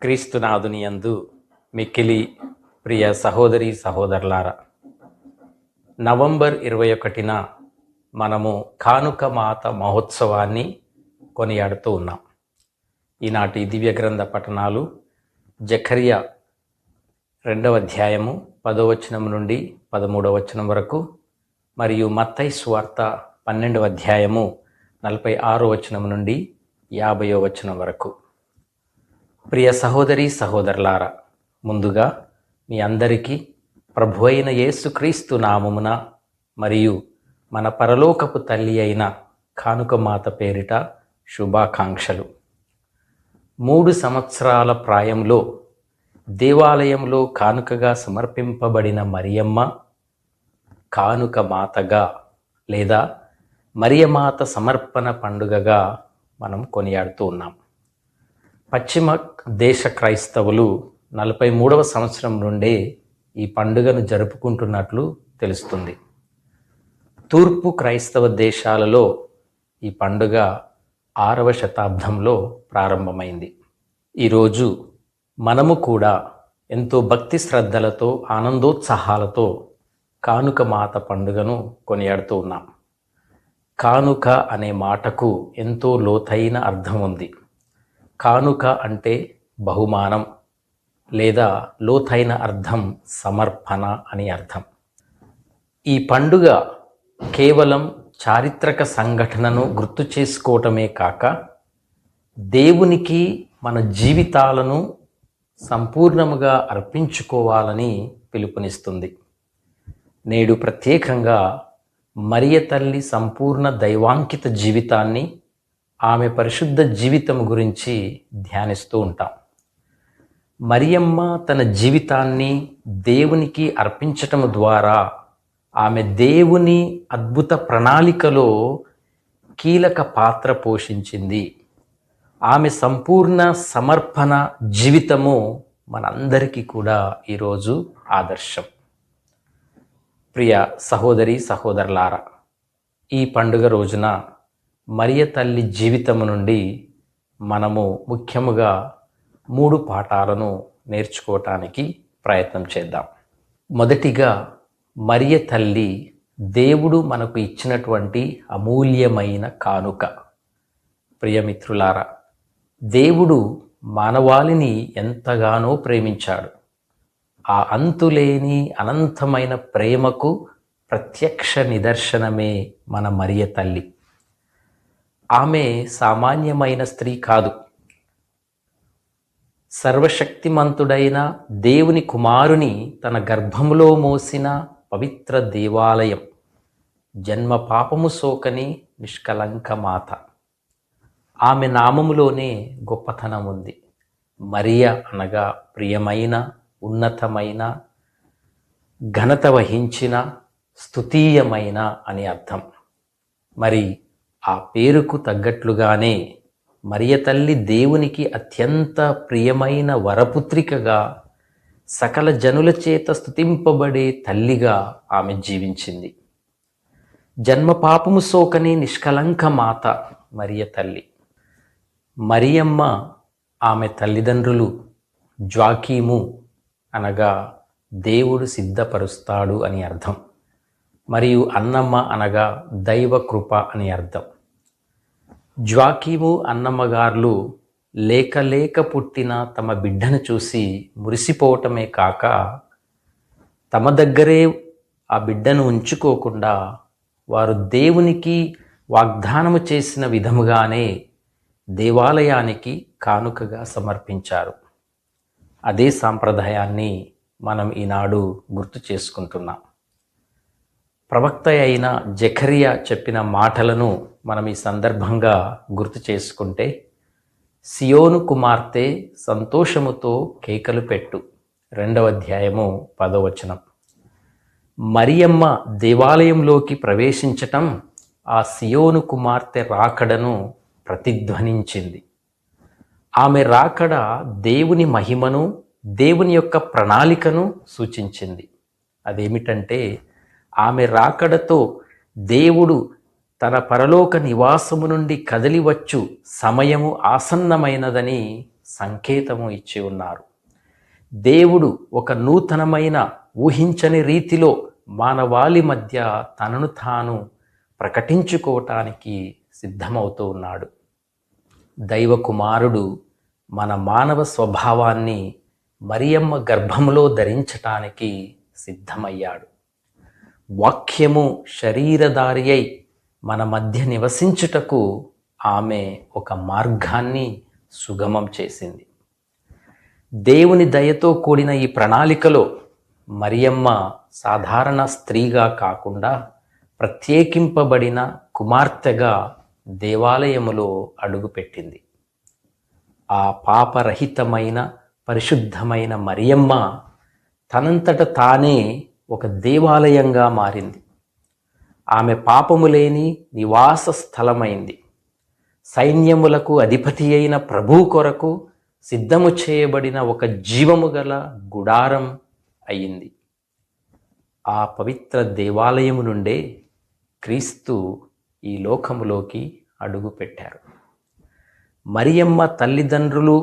క్రీస్తునాథుని యందు మిక్కిలి ప్రియ సహోదరి సహోదరులారా, నవంబర్ 21న మనము కానుక మాత మహోత్సవాన్ని కొనియాడుతూ ఉన్నాం. ఈనాటి దివ్య గ్రంథ పఠనాలు జకర్యా 2వ అధ్యాయము 10వ వచనం నుండి 13వ వచనం వరకు, మరియు మత్తయి సువార్త 12వ అధ్యాయము 46వ వచనం నుండి 50వ వచనం వరకు. ప్రియ సహోదరి సహోదరులారా, ముందుగా మీ అందరికీ ప్రభువైన యేసుక్రీస్తు నామమున మరియు మన పరలోకపు తల్లి అయిన కానుకమాత పేరిట శుభాకాంక్షలు. 3 సంవత్సరాల ప్రాయంలో దేవాలయంలో కానుకగా సమర్పింపబడిన మరియమ్మ కానుక మాతగా లేదా మరియమాత సమర్పణ పండుగగా మనం కొనియాడుతూ ఉన్నాం. పశ్చిమ దేశ క్రైస్తవులు 43వ సంవత్సరం నుండే ఈ పండుగను జరుపుకుంటున్నట్లు తెలుస్తుంది. తూర్పు క్రైస్తవ దేశాలలో ఈ పండుగ 6వ శతాబ్దంలో ప్రారంభమైంది. ఈరోజు మనము కూడా ఎంతో భక్తి శ్రద్ధలతో ఆనందోత్సాహాలతో కానుక మాత పండుగను కొనియాడుతూ ఉన్నాం. కానుక అనే మాటకు ఎంతో లోతైన అర్థం ఉంది. కానుక అంటే బహుమానం లేదా లోతైన అర్థం సమర్పణ అని అర్థం. ఈ పండుగ కేవలం చారిత్రక సంఘటనను గుర్తు చేసుకోవటమే కాక దేవునికి మన జీవితాలను సంపూర్ణముగా అర్పించుకోవాలని పిలుపునిస్తుంది. నేడు ప్రత్యేకంగా మరియ తల్లి సంపూర్ణ దైవాంకిత జీవితాన్ని, ఆమె పరిశుద్ధ జీవితం గురించి ధ్యానిస్తూ ఉంటాం. మరియమ్మ తన జీవితాన్ని దేవునికి అర్పించటం ద్వారా ఆమె దేవుని అద్భుత ప్రణాళికలో కీలక పాత్ర పోషించింది. ఆమె సంపూర్ణ సమర్పణ జీవితము మనందరికీ కూడా ఈరోజు ఆదర్శం. ప్రియ సహోదరి సహోదరులారా, ఈ పండుగ రోజున మరియ తల్లి జీవితము నుండి మనము ముఖ్యముగా 3 పాఠాలను నేర్చుకోవటానికి ప్రయత్నం చేద్దాం. మొదటిగా, మరియ తల్లి దేవుడు మనకు ఇచ్చినటువంటి అమూల్యమైన కానుక. ప్రియమిత్రులారా, దేవుడు మానవాళిని ఎంతగానో ప్రేమించాడు. ఆ అంతులేని అనంతమైన ప్రేమకు ప్రత్యక్ష నిదర్శనమే మన మరియ తల్లి. ఆమె సామాన్యమైన స్త్రీ కాదు. సర్వశక్తిమంతుడైన దేవుని కుమారుని తన గర్భములో మోసిన పవిత్ర దేవాలయం, జన్మ పాపము సోకని నిష్కలంక మాత. ఆమె నామములోనే గొప్పతనం ఉంది. మరియ అనగా ప్రియమైన, ఉన్నతమైన, ఘనత వహించిన, స్తుతీయమైన అని అర్థం. మరి ఆ పేరుకు తగ్గట్లుగానే మరియ తల్లి దేవునికి అత్యంత ప్రియమైన వరపుత్రికగా, సకల జనుల చేత స్తుతింపబడే తల్లిగా ఆమె జీవించింది. జన్మ పాపము సోకని నిష్కలంక మాత మరియ తల్లి. మరియమ్మ ఆమె తల్లిదండ్రులు జ్వాకీము అనగా దేవుడు సిద్ధపరుస్తాడు అని అర్థం, మరియు అన్నమ్మ అనగా దైవ కృప అని అర్థం. జ్వాకీము అన్నమ్మగార్లు లేక పుట్టిన తమ బిడ్డను చూసి మురిసిపోవటమే కాక తమ దగ్గరే ఆ బిడ్డను ఉంచుకోకుండా వారు దేవునికి వాగ్దానము చేసిన విధముగానే దేవాలయానికి కానుకగా సమర్పించారు. అదే సాంప్రదాయాన్ని మనం ఈనాడు గుర్తు చేసుకుంటున్నాం. ప్రవక్త అయిన జకర్యా చెప్పిన మాటలను మనం ఈ సందర్భంగా గుర్తు చేసుకుంటే, సియోను కుమార్తె సంతోషముతో కేకలు పెట్టు, 2వ అధ్యాయము 10వ వచనం. మరియమ్మ దేవాలయంలోకి ప్రవేశించటం ఆ సియోను కుమార్తె రాకడను ప్రతిధ్వనించింది. ఆమె రాకడ దేవుని మహిమను, దేవుని యొక్క ప్రణాళికను సూచించింది. అదేమిటంటే, ఆమె రాకడతో దేవుడు తన పరలోక నివాసము నుండి కదలివచ్చు సమయము ఆసన్నమైనదని సంకేతము ఇచ్చి ఉన్నారు. దేవుడు ఒక నూతనమైన ఊహించని రీతిలో మానవాళి మధ్య తనను తాను ప్రకటించుకోవటానికి సిద్ధమవుతూ ఉన్నాడు. దైవ కుమారుడు మన మానవ స్వభావాన్ని మరియమ్మ గర్భంలో ధరించటానికి సిద్ధమయ్యాడు. వాక్యము శరీరధారి అయి మన మధ్య నివసించుటకు ఆమె ఒక మార్గాన్ని సుగమం చేసింది. దేవుని దయతో కూడిన ఈ ప్రణాళికలో మరియమ్మ సాధారణ స్త్రీగా కాకుండా ప్రత్యేకింపబడిన కుమార్తెగా దేవాలయములో అడుగుపెట్టింది. ఆ పాపరహితమైన పరిశుద్ధమైన మరియమ్మ తనంతట తానే ఒక దేవాలయంగా మారింది. ఆమె పాపము లేని నివాస స్థలమైంది. సైన్యములకు అధిపతి అయిన ప్రభువు కొరకు సిద్ధము చేయబడిన ఒక జీవము గల గుడారం అయింది. ఆ పవిత్ర దేవాలయము నుండే క్రీస్తు ఈ లోకములోకి అడుగుపెట్టారు. మరియమ్మ తల్లిదండ్రులు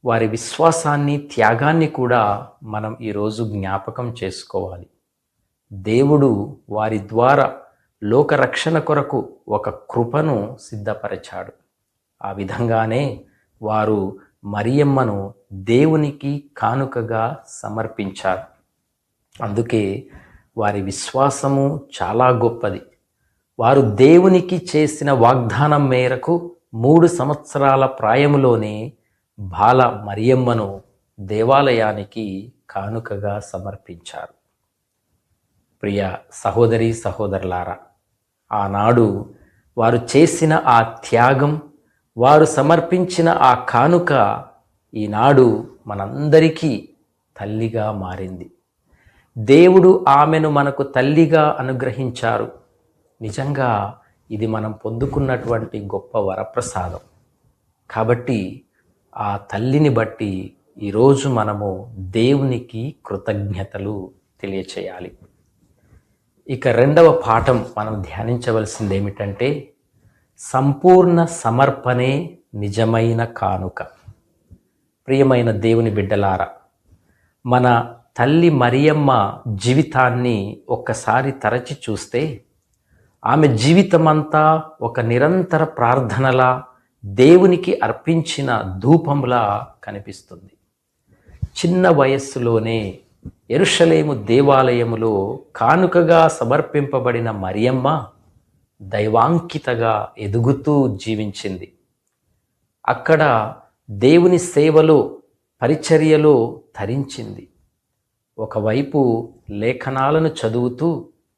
వారి విశ్వాసాన్ని, త్యాగాన్ని కూడా మనం ఈరోజు జ్ఞాపకం చేసుకోవాలి. దేవుడు వారి ద్వారా లోకరక్షణ కొరకు ఒక కృపను సిద్ధపరిచాడు. ఆ విధంగానే వారు మరియమ్మను దేవునికి కానుకగా సమర్పించారు. అందుకే వారి విశ్వాసము చాలా గొప్పది. వారు దేవునికి చేసిన వాగ్దానం మేరకు 3 సంవత్సరాల ప్రాయములోనే బాల మరియమ్మను దేవాలయానికి కానుకగా సమర్పించారు. ప్రియ సహోదరి సహోదరులారా, ఆనాడు వారు చేసిన ఆ త్యాగం, వారు సమర్పించిన ఆ కానుక ఈనాడు మనందరికీ తల్లిగా మారింది. దేవుడు ఆమెను మనకు తల్లిగా అనుగ్రహించారు. నిజంగా ఇది మనం పొందుకున్నటువంటి గొప్ప వరప్రసాదం. కాబట్టి ఆ తల్లిని బట్టి ఈరోజు మనము దేవునికి కృతజ్ఞతలు తెలియచేయాలి. ఇక రెండవ పాఠం మనం ధ్యానించవలసింది ఏమిటంటే, సంపూర్ణ సమర్పణే నిజమైన కానుక. ప్రియమైన దేవుని బిడ్డలారా, మన తల్లి మరియమ్మ జీవితాన్ని ఒక్కసారి తరచి చూస్తే ఆమె జీవితమంతా ఒక నిరంతర ప్రార్థనలా, దేవునికి అర్పించిన ధూపంలా కనిపిస్తుంది. చిన్న వయస్సులోనే యెరూషలేము దేవాలయములో కానుకగా సమర్పింపబడిన మరియమ్మ దైవాంకితగా ఎదుగుతూ జీవించింది. అక్కడ దేవుని సేవలో, పరిచర్యలో తరించింది. ఒకవైపు లేఖనాలను చదువుతూ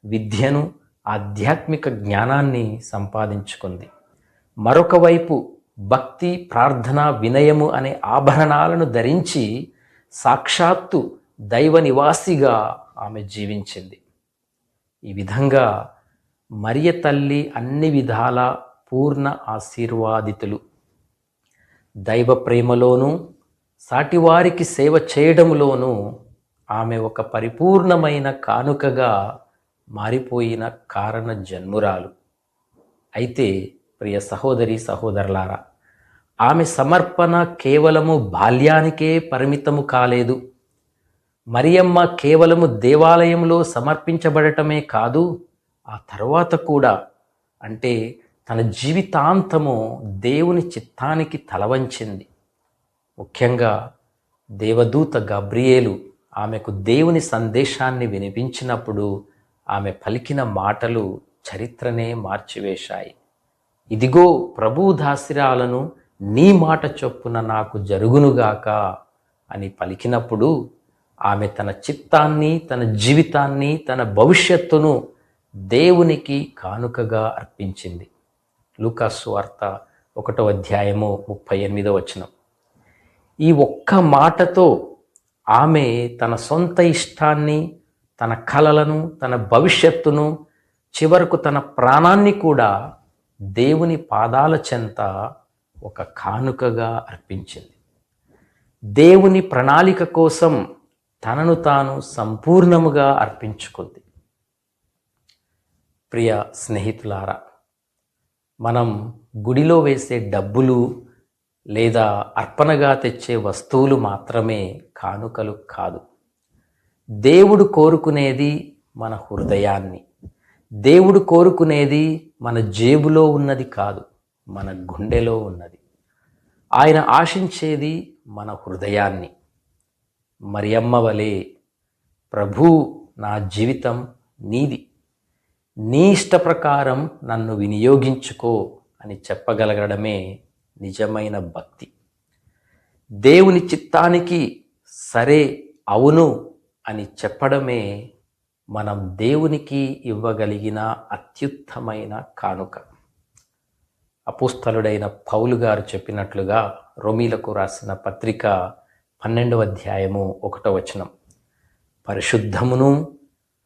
విద్యను, ఆధ్యాత్మిక జ్ఞానాన్ని సంపాదించుకుంది. మరొక వైపు భక్తి, ప్రార్థన, వినయము అనే ఆభరణాలను ధరించి సాక్షాత్తు దైవ నివాసిగా ఆమె జీవించింది. ఈ విధంగా మరియ తల్లి అన్ని విధాల పూర్ణ ఆశీర్వాదితులు. దైవ ప్రేమలోనూ, సాటివారికి సేవ చేయడంలోనూ ఆమె ఒక పరిపూర్ణమైన కానుకగా మారిపోయిన కారణ జన్మురాలు. అయితే ప్రియ సహోదరి సహోదరులారా, ఆమె సమర్పణ కేవలము బాల్యానికే పరిమితము కాలేదు. మరియమ్మ కేవలము దేవాలయంలో సమర్పించబడటమే కాదు, ఆ తర్వాత కూడా, అంటే తన జీవితాంతము దేవుని చిత్తానికి తలవంచింది. ముఖ్యంగా దేవదూత గబ్రియేలు ఆమెకు దేవుని సందేశాన్ని వినిపించినప్పుడు ఆమె పలికిన మాటలు చరిత్రనే మార్చివేశాయి. ఇదిగో ప్రభువు దాసిరాలను, నీ మాట చొప్పున నాకు జరుగునుగాక అని పలికినప్పుడు ఆమె తన చిత్తాన్ని, తన జీవితాన్ని, తన భవిష్యత్తును దేవునికి కానుకగా అర్పించింది. లూకాసు సువార్త 1వ అధ్యాయము 38వ వచనం. ఈ ఒక్క మాటతో ఆమె తన సొంత ఇష్టాన్ని, తన కలలను, తన భవిష్యత్తును, చివరకు తన ప్రాణాన్ని కూడా దేవుని పాదాల చెంత ఒక కానుకగా అర్పించింది. దేవుని ప్రణాళిక కోసం తనను తాను సంపూర్ణముగా అర్పించుకుంది. ప్రియ స్నేహితులారా, మనం గుడిలో వేసే డబ్బులు, లేదా అర్పణగా తెచ్చే వస్తువులు మాత్రమే కానుకలు కాదు. దేవుడు కోరుకునేది మన హృదయాన్ని. దేవుడు కోరుకునేది మన జేబులో ఉన్నది కాదు, మన గుండెలో ఉన్నది. ఆయన ఆశించేది మన హృదయాన్ని. మరియమ్మ వలె, ప్రభూ, నా జీవితం నీది, నీ ఇష్ట ప్రకారం నన్ను వినియోగించుకో అని చెప్పగలగడమే నిజమైన భక్తి. దేవుని చిత్తానికి సరే, అవును అని చెప్పడమే మనం దేవునికి ఇవ్వగలిగిన అత్యుత్తమైన కానుక. అపోస్తలుడైన పౌలు గారు చెప్పినట్లుగా రోమీలకు రాసిన పత్రిక 12వ అధ్యాయము 1వ వచనం, పరిశుద్ధమును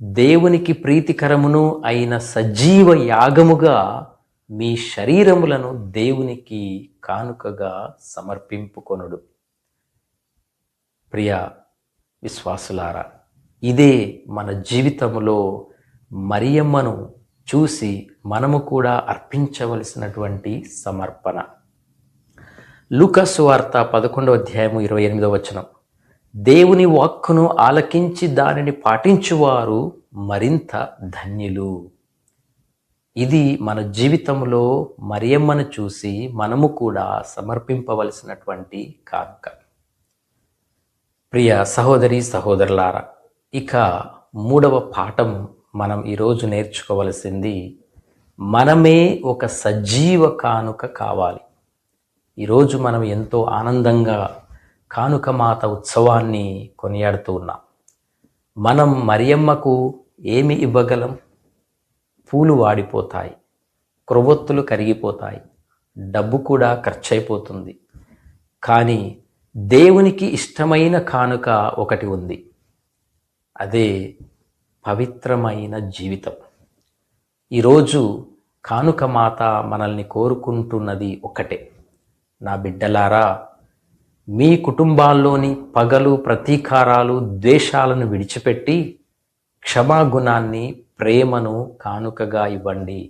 దేవునికి ప్రీతికరమును అయిన సజీవ యాగముగా మీ శరీరములను దేవునికి కానుకగా సమర్పింపుకొనుడు. ప్రియ విశ్వాసులారా, ఇదే మన జీవితంలో మరియమ్మను చూసి మనము కూడా అర్పించవలసినటువంటి సమర్పణ. లూకా సువార్త 11వ అధ్యాయము 28వ వచనం, దేవుని వాక్కును ఆలకించి దానిని పాటించువారు మరింత ధన్యులు. ఇది మన జీవితంలో మరియమ్మను చూసి మనము కూడా సమర్పింపవలసినటువంటి కానుక. ప్రియ సహోదరి సహోదరులారా, ఇక 3వ పాఠం మనం ఈరోజు నేర్చుకోవలసింది, మనమే ఒక సజీవ కానుక కావాలి. ఈరోజు మనం ఎంతో ఆనందంగా కానుక మాత ఉత్సవాన్ని కొనియాడుతూ ఉన్నాం. మనం మరియమ్మకు ఏమి ఇవ్వగలం? పూలు వాడిపోతాయి, క్రొవ్వొత్తులు కరిగిపోతాయి, డబ్బు కూడా ఖర్చయిపోతుంది. కానీ దేవునికి ఇష్టమైన కానుక ఒకటి ఉంది, అదే పవిత్రమైన జీవితం. ఈరోజు కానుక మాత మనల్ని కోరుకుంటున్నది ఒకటే, నా బిడ్డలారా, మీ కుటుంబాల్లోని పగలు, ప్రతీకారాలు, ద్వేషాలను విడిచిపెట్టి క్షమాగుణాన్ని, ప్రేమను కానుకగా ఇవ్వండి.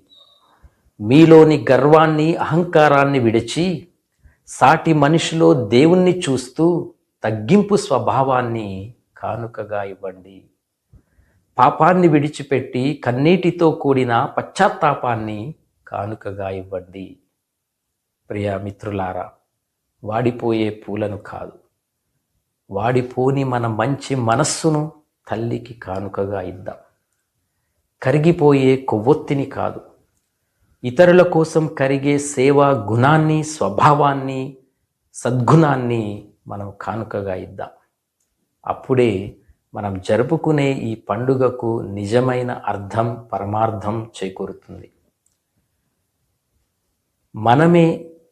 మీలోని గర్వాన్ని, అహంకారాన్ని విడిచి సాటి మనిషిలో దేవుణ్ణి చూస్తూ తగ్గింపు స్వభావాన్ని కానుకగా ఇవ్వండి. పాపాన్ని విడిచిపెట్టి కన్నీటితో కూడిన పశ్చాత్తాపాన్ని కానుకగా ఇవ్వండి. ప్రియ మిత్రులారా, వాడిపోయే పూలను కాదు, వాడిపోని మన మంచి మనస్సును తల్లికి కానుకగా ఇద్దాం. కరిగిపోయే కొవ్వొత్తిని కాదు, ఇతరుల కోసం కరిగే సేవా గుణాన్ని, స్వభావాన్ని, సద్గుణాన్ని మనం కానుకగా ఇద్దాం. అప్పుడే మనం జరుపుకునే ఈ పండుగకు నిజమైన అర్థం, పరమార్థం చేకూరుతుంది. మనమే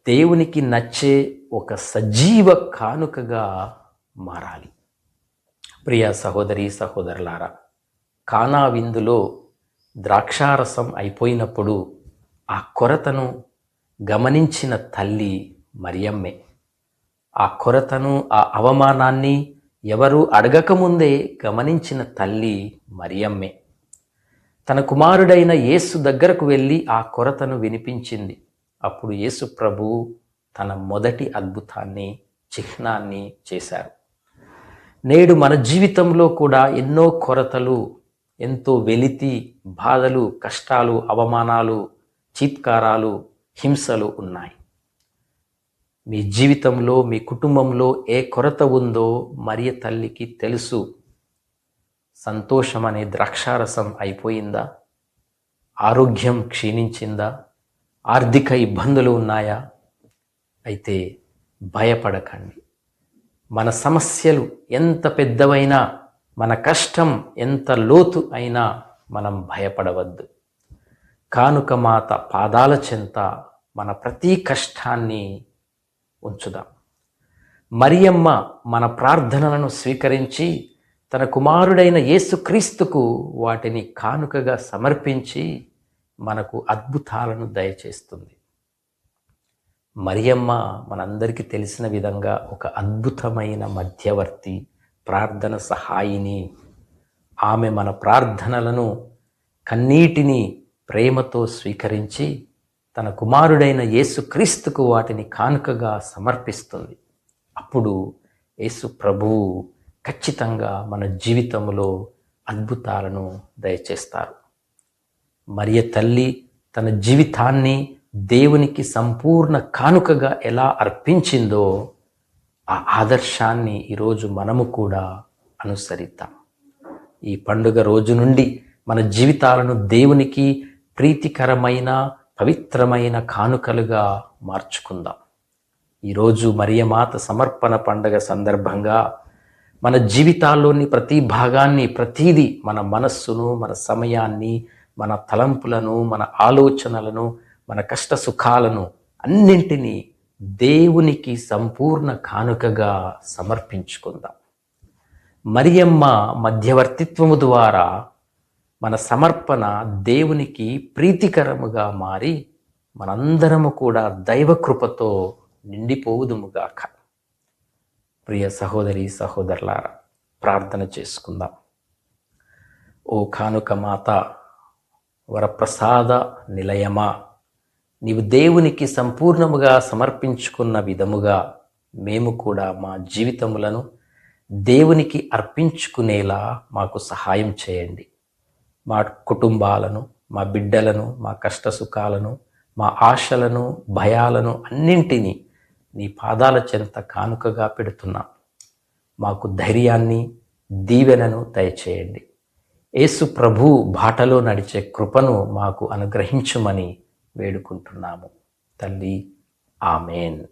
దేవునికి నచ్చే ఒక సజీవ కానుకగా మారాలి. ప్రియ సహోదరి సహోదరులారా, కానా విందులో ద్రాక్షారసం అయిపోయినప్పుడు ఆ కొరతను గమనించిన తల్లి మరియమ్మే. ఆ కొరతను, ఆ అవమానాన్ని ఎవరు అడగకముందే గమనించిన తల్లి మరియమ్మే. తన కుమారుడైన యేసు దగ్గరకు వెళ్ళి ఆ కొరతను వినిపించింది. అప్పుడు యేసు ప్రభువు తన మొదటి అద్భుతాన్ని, చిహ్నాన్ని చేశారు. నేడు మన జీవితంలో కూడా ఎన్నో కొరతలు, ఎంతో వెలితి, బాధలు, కష్టాలు, అవమానాలు, చీత్కారాలు, హింసలు ఉన్నాయి. మీ జీవితంలో, మీ కుటుంబంలో ఏ కొరత ఉందో మరియ తల్లికి తెలుసు. సంతోషం అనే ద్రాక్షారసం అయిపోయిందా? ఆరోగ్యం క్షీణించిందా? ఆర్థిక ఇబ్బందులు ఉన్నాయా? అయితే భయపడకండి. మన సమస్యలు ఎంత పెద్దవైనా, మన కష్టం ఎంత లోతు అయినా మనం భయపడవద్దు. కానుక మాత పాదాల చెంత మన ప్రతి కష్టాన్ని ఉంచుదాం. మరియమ్మ మన ప్రార్థనలను స్వీకరించి తన కుమారుడైన యేసుక్రీస్తుకు వాటిని కానుకగా సమర్పించి మనకు అద్భుతాలను దయచేస్తుంది. మరియమ్మ మనందరికీ తెలిసిన విధంగా ఒక అద్భుతమైన మధ్యవర్తి, ప్రార్థన సహాయిని. ఆమె మన ప్రార్థనలను, కన్నీటిని ప్రేమతో స్వీకరించి తన కుమారుడైన యేసుక్రీస్తుకు వాటిని కానుకగా సమర్పిస్తుంది. అప్పుడు యేసు ప్రభువు ఖచ్చితంగా మన జీవితంలో అద్భుతాలను దయచేస్తారు. మరియ తల్లి తన జీవితాన్ని దేవునికి సంపూర్ణ కానుకగా ఎలా అర్పించిందో ఆ ఆదర్శాన్ని ఈరోజు మనము కూడా అనుసరిద్దాం. ఈ పండుగ రోజు నుండి మన జీవితాలను దేవునికి ప్రీతికరమైన పవిత్రమైన కానుకలుగా మార్చుకుందాం. ఈరోజు మరియమాత సమర్పణ పండుగ సందర్భంగా మన జీవితాల్లోని ప్రతి భాగాన్ని, ప్రతీది, మన మనస్సును, మన సమయాన్ని, మన తలంపులను, మన ఆలోచనలను, మన కష్ట సుఖాలను అన్నింటినీ దేవునికి సంపూర్ణ కానుకగా సమర్పించుకుందాం. మరియమ్మ మధ్యవర్తిత్వము ద్వారా మన సమర్పణ దేవునికి ప్రీతికరముగా మారి మనందరము కూడా దైవకృపతో నిండిపోవుదుముగాక. ప్రియ సహోదరి సహోదరులారా, ప్రార్థన చేసుకుందాం. ఓ కానుక మాత, వరప్రసాద నిలయమా, నీవు దేవునికి సంపూర్ణముగా సమర్పించుకున్న విధముగా మేము కూడా మా జీవితములను దేవునికి అర్పించుకునేలా మాకు సహాయం చేయండి. మా కుటుంబాలను, మా బిడ్డలను, మా కష్ట సుఖాలను, మా ఆశలను, భయాలను అన్నింటినీ నీ పాదాల చెంత కానుకగా పెడుతున్నాం. మాకు ధైర్యాన్ని, దీవెనను దయచేయండి. యేసు ప్రభు బాటలో నడిచే కృపను మాకు అనుగ్రహించుమని వేడుకుంటున్నాము. తల్లి, ఆమెన్.